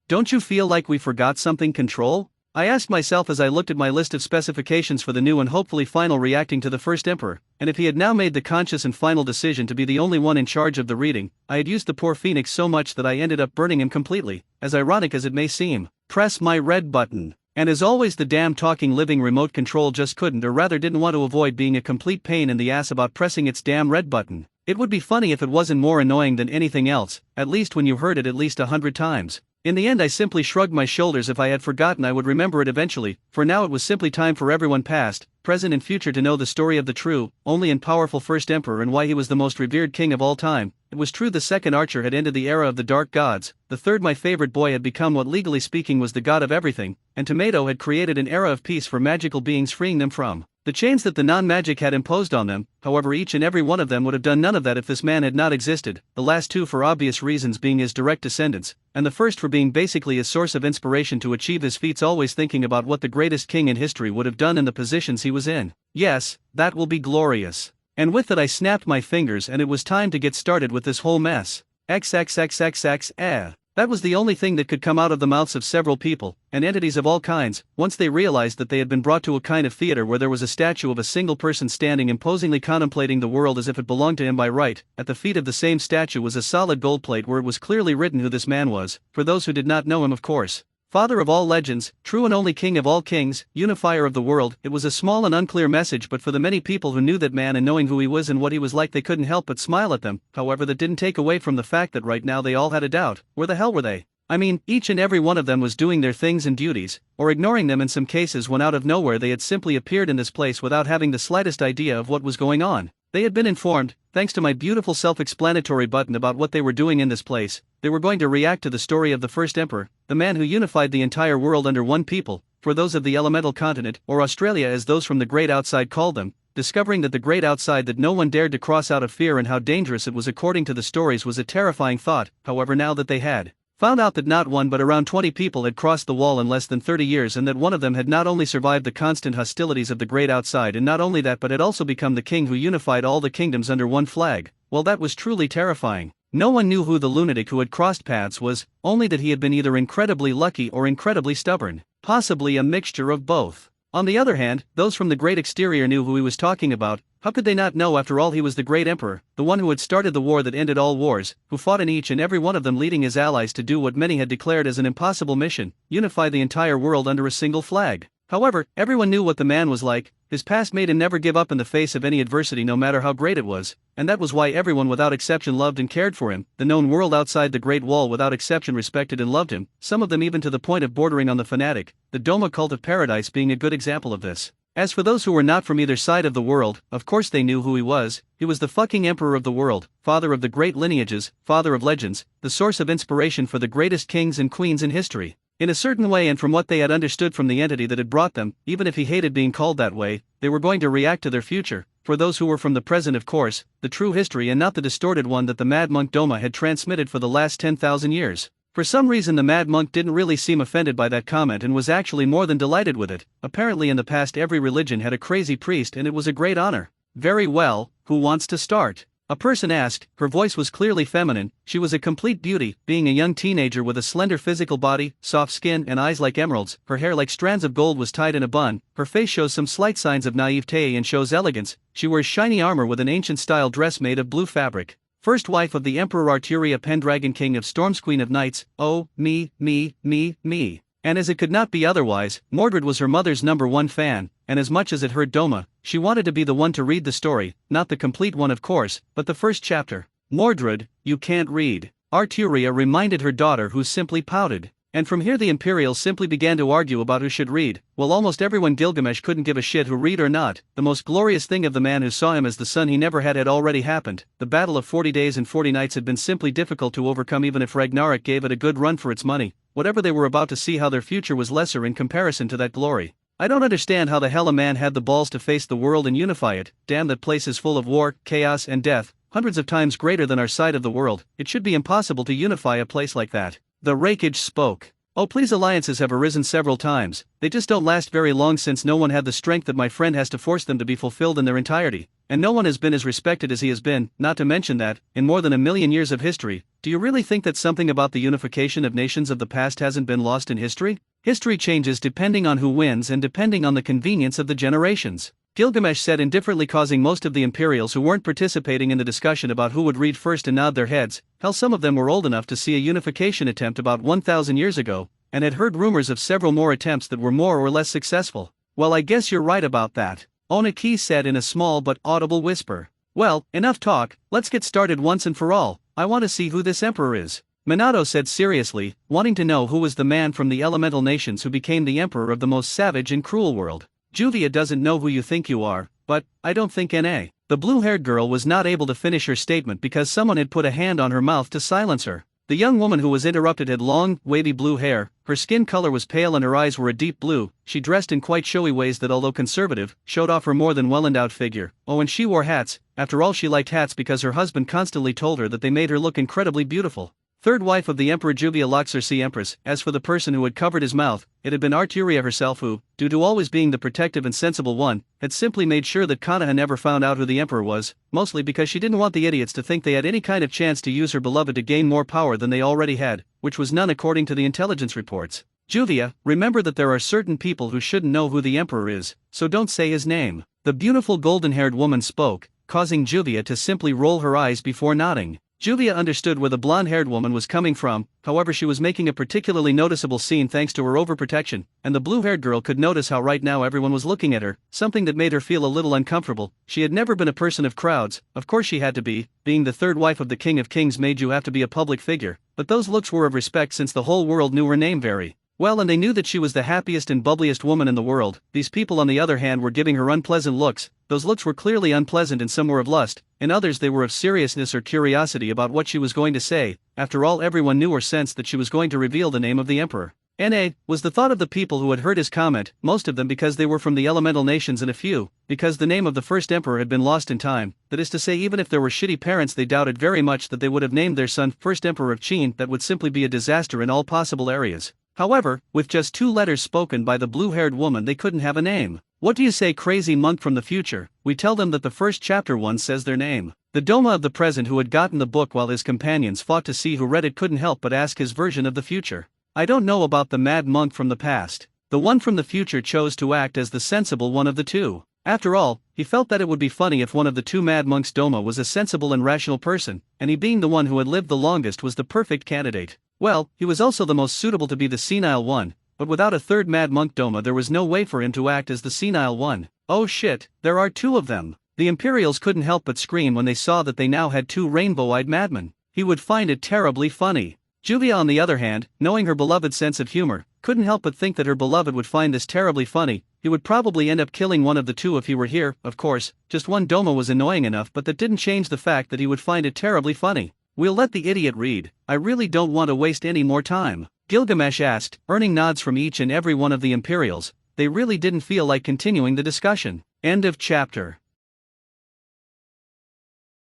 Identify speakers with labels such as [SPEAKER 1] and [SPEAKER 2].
[SPEAKER 1] Don't you feel like we forgot something? Control? I asked myself as I looked at my list of specifications for the new and hopefully final reacting to the first emperor, and if he had now made the conscious and final decision to be the only one in charge of the reading, I had used the poor phoenix so much that I ended up burning him completely, as ironic as it may seem. Press my red button. And as always, the damn talking living remote control just couldn't, or rather didn't want to, avoid being a complete pain in the ass about pressing its damn red button. It would be funny if it wasn't more annoying than anything else, at least when you heard it at least 100 times. In the end I simply shrugged my shoulders. If I had forgotten I would remember it eventually, for now it was simply time for everyone past, present and future to know the story of the true, only and powerful first emperor and why he was the most revered king of all time. It was true the second Archer had ended the era of the dark gods, the third my favorite boy had become what legally speaking was the god of everything, and Tomato had created an era of peace for magical beings, freeing them from the chains that the non-magic had imposed on them. However, each and every one of them would have done none of that if this man had not existed, the last two for obvious reasons being his direct descendants, and the first for being basically his source of inspiration to achieve his feats, always thinking about what the greatest king in history would have done in the positions he was in. Yes, that will be glorious. And with that I snapped my fingers and it was time to get started with this whole mess. XXXXX. That was the only thing that could come out of the mouths of several people, and entities of all kinds, once they realized that they had been brought to a kind of theater where there was a statue of a single person standing imposingly contemplating the world as if it belonged to him by right. At the feet of the same statue was a solid gold plate where it was clearly written who this man was, for those who did not know him, of course. Father of all legends, true and only king of all kings, unifier of the world. It was a small and unclear message, but for the many people who knew that man and knowing who he was and what he was like, they couldn't help but smile at them. However, that didn't take away from the fact that right now they all had a doubt. Where the hell were they? I mean, each and every one of them was doing their things and duties, or ignoring them in some cases, when out of nowhere they had simply appeared in this place without having the slightest idea of what was going on. They had been informed, thanks to my beautiful self-explanatory button, about what they were doing in this place. They were going to react to the story of the first emperor, the man who unified the entire world under one people, for those of the elemental continent, or Australia as those from the great outside called them, discovering that the great outside that no one dared to cross out of fear and how dangerous it was according to the stories was a terrifying thought. However, now that they had found out that not one but around 20 people had crossed the wall in less than 30 years, and that one of them had not only survived the constant hostilities of the great outside, and not only that but had also become the king who unified all the kingdoms under one flag, well, that was truly terrifying. No one knew who the lunatic who had crossed paths was, only that he had been either incredibly lucky or incredibly stubborn, possibly a mixture of both. On the other hand, those from the great exterior knew who he was talking about. How could they not know? After all, he was the great emperor, the one who had started the war that ended all wars, who fought in each and every one of them, leading his allies to do what many had declared as an impossible mission: unify the entire world under a single flag. However, everyone knew what the man was like. His past made him never give up in the face of any adversity, no matter how great it was, and that was why everyone without exception loved and cared for him. The known world outside the Great Wall without exception respected and loved him, some of them even to the point of bordering on the fanatic, the Doma cult of paradise being a good example of this. As for those who were not from either side of the world, of course they knew who he was. He was the fucking emperor of the world, father of the great lineages, father of legends, the source of inspiration for the greatest kings and queens in history. In a certain way, and from what they had understood from the entity that had brought them, even if he hated being called that way, they were going to react to their future. For those who were from the present, of course, the true history and not the distorted one that the Mad Monk Doma had transmitted for the last 10,000 years. For some reason the Mad Monk didn't really seem offended by that comment and was actually more than delighted with it. Apparently in the past every religion had a crazy priest and it was a great honor. Very well, who wants to start? A person asked. Her voice was clearly feminine. She was a complete beauty, being a young teenager with a slender physical body, soft skin and eyes like emeralds. Her hair like strands of gold was tied in a bun. Her face shows some slight signs of naivete and shows elegance. She wears shiny armor with an ancient style dress made of blue fabric. First wife of the Emperor Arturia, Pendragon King of Storms, Queen of Nights. Oh, me. And as it could not be otherwise, Mordred was her mother's #1 fan, and as much as it hurt Doma, she wanted to be the one to read the story, not the complete one of course, but the first chapter. Mordred, you can't read, Arturia reminded her daughter, who simply pouted. And from here the Imperials simply began to argue about who should read. Well, almost everyone Gilgamesh couldn't give a shit who read or not. The most glorious thing of the man who saw him as the son he never had already happened. The battle of 40 days and 40 nights had been simply difficult to overcome, even if Ragnarok gave it a good run for its money. Whatever they were about to see, how their future was lesser in comparison to that glory. I don't understand how the hell a man had the balls to face the world and unify it. Damn, that place is full of war, chaos and death, hundreds of times greater than our side of the world. It should be impossible to unify a place like that. The Rakage spoke. Oh please, alliances have arisen several times, they just don't last very long since no one had the strength that my friend has to force them to be fulfilled in their entirety. and no one has been as respected as he has been, not to mention that, in more than 1,000,000 years of history, do you really think that something about the unification of nations of the past hasn't been lost in history? History changes depending on who wins and depending on the convenience of the generations. Gilgamesh said indifferently, causing most of the Imperials who weren't participating in the discussion about who would read first to nod their heads. Hell, some of them were old enough to see a unification attempt about 1,000 years ago, and had heard rumors of several more attempts that were more or less successful. Well, I guess you're right about that, Onaki said in a small but audible whisper. Well, enough talk, let's get started once and for all. I want to see who this emperor is, Minato said seriously, wanting to know who was the man from the elemental nations who became the emperor of the most savage and cruel world. Juvia doesn't know who you think you are, but I don't think N.A. The blue-haired girl was not able to finish her statement because someone had put a hand on her mouth to silence her. The young woman who was interrupted had long, wavy blue hair, her skin color was pale and her eyes were a deep blue. She dressed in quite showy ways that, although conservative, showed off her more than well-endowed figure. Oh, and she wore hats. After all, she liked hats because her husband constantly told her that they made her look incredibly beautiful. Third wife of the Emperor Juvia Loxercy Empress. As for the person who had covered his mouth, it had been Arturia herself who, due to always being the protective and sensible one, had simply made sure that Konoha never found out who the emperor was, mostly because she didn't want the idiots to think they had any kind of chance to use her beloved to gain more power than they already had, which was none according to the intelligence reports. Juvia, remember that there are certain people who shouldn't know who the emperor is, so don't say his name. The beautiful golden-haired woman spoke, causing Juvia to simply roll her eyes before nodding. Juvia understood where the blonde-haired woman was coming from, however she was making a particularly noticeable scene thanks to her overprotection, and the blue-haired girl could notice how right now everyone was looking at her, something that made her feel a little uncomfortable. She had never been a person of crowds, of course she had to be, being the third wife of the King of Kings made you have to be a public figure, but those looks were of respect since the whole world knew her name very well and they knew that she was the happiest and bubbliest woman in the world. These people on the other hand were giving her unpleasant looks. Those looks were clearly unpleasant and some were of lust, in others they were of seriousness or curiosity about what she was going to say. After all, everyone knew or sensed that she was going to reveal the name of the emperor. N.A. was the thought of the people who had heard his comment, most of them because they were from the elemental nations and a few, because the name of the first emperor had been lost in time. That is to say, even if there were shitty parents, they doubted very much that they would have named their son first emperor of Qin. That would simply be a disaster in all possible areas. However, with just 2 letters spoken by the blue-haired woman, they couldn't have a name. What do you say, crazy monk from the future? We tell them that the first chapter one says their name. The Doma of the present, who had gotten the book while his companions fought to see who read it, couldn't help but ask his version of the future. I don't know about the mad monk from the past. The one from the future chose to act as the sensible one of the two. After all, he felt that it would be funny if one of the 2 mad monks' Doma was a sensible and rational person, and he, being the one who had lived the longest, was the perfect candidate. Well, he was also the most suitable to be the senile one, but without a third mad monk Doma there was no way for him to act as the senile one. Oh shit, there are 2 of them. The Imperials couldn't help but scream when they saw that they now had 2 rainbow-eyed madmen. He would find it terribly funny. Juvia, on the other hand, knowing her beloved's sense of humor, couldn't help but think that her beloved would find this terribly funny. He would probably end up killing one of the 2 if he were here. Of course, just one Doma was annoying enough, but that didn't change the fact that he would find it terribly funny. We'll let the idiot read. I really don't want to waste any more time, Gilgamesh asked, earning nods from each and every one of the Imperials. They really didn't feel like continuing the discussion. End of chapter.